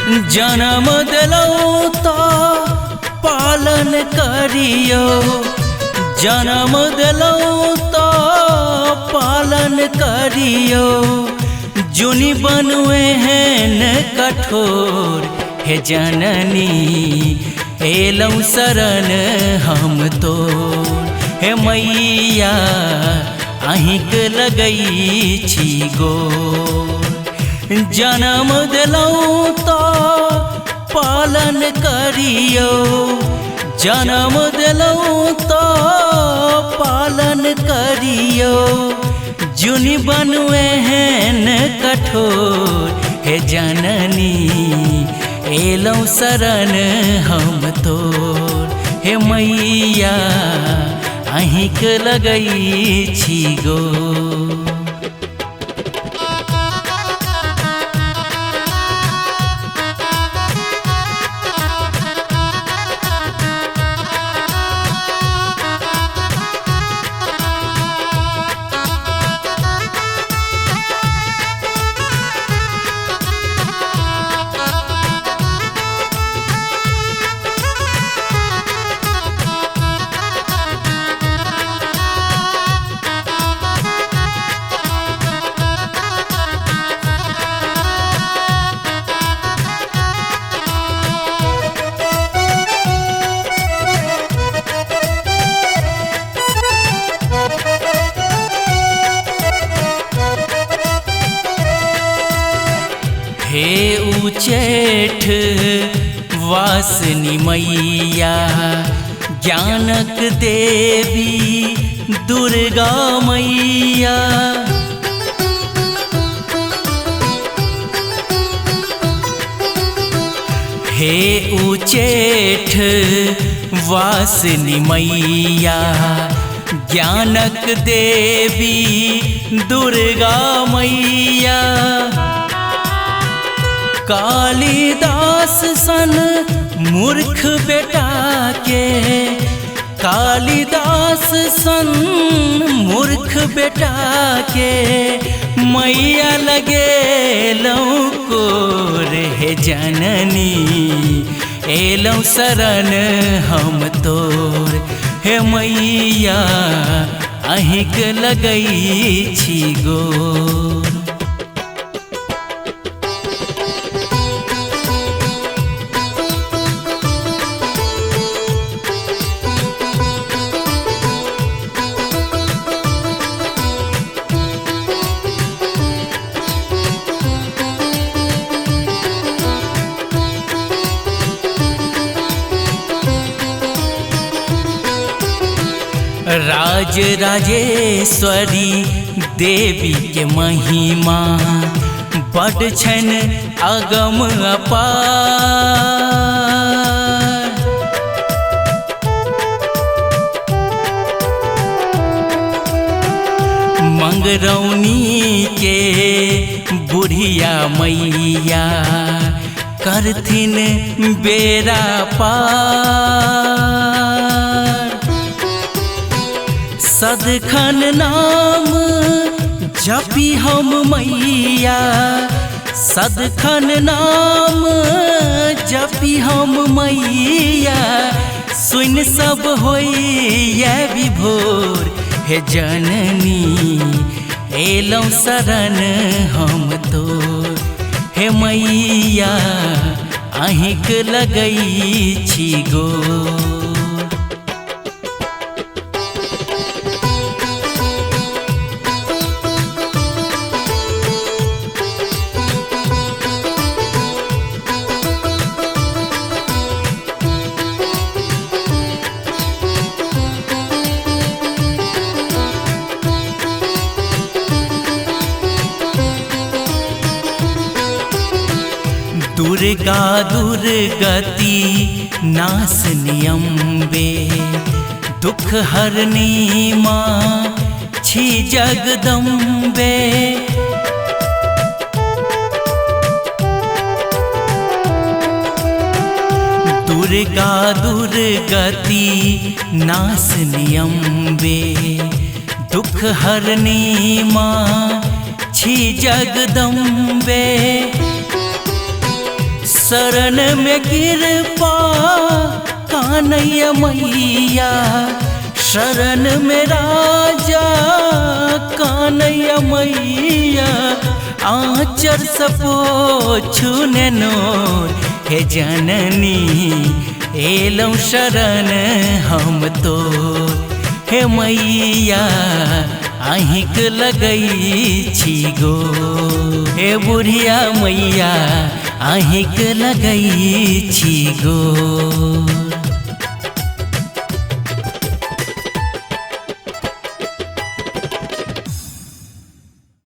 जन्म दिलौ तो पालन करियो, जन्म दिलौ तो पालन करियो। जुनी बनवे हैं न कठोर हे जननी, एलौ शरण हम तो हे मैया अहिक लगई छी गोर। जन्म दिलौ तो पालन करियो, जन्म दिलौ तो पालन करियो। जुनी बनवे हैं न कठोर हे जननी, एलौ शरण हम तोर हे मैया अहिक लगई छी गोर। हे उचेठ वासनी मैया, ज्ञानक देवी दुर्गा मैया। हे उचेठ वासनी मैया, ज्ञानक देवी दुर्गा मैया। कालिदास सन मूर्ख बेटा के, कालिदास सन मूर्ख बेटा के, मैया लगे लौ कोर हे जननी, एलौ शरण हम तोर हे मैया अहिक लगई छी गोर। राज राजेश्वरी देवी के महिमा बड़ छन अगम अपार। मंगरौनी के बुढ़िया मैया करथिन बेरा पार। सदखन नाम जपी हम मैया, सदखन नाम जपी हम मैया। सुन सब होइए विभोर हे जननी, एलौ शरण हम तोर हे मैया अहिक लगई छी गोर। दुर्गा दुर्गति नाशनी अम्बे, दुख हरनी माँ छी जगदम्बे। दुर्गा दुर्गति नाशनी अम्बे, दुख हरनी माँ छी जगदम्बे। शरण में कृपा कान्हैया मैया, शरण में राजा कान्हैया मैया, आँचर सपोछु नैनोर हे जननी एलौं शरण हम तो, हे मैया अहिक लगई छी गो, हे बुढ़िया मैया अहिक लगई छी गो।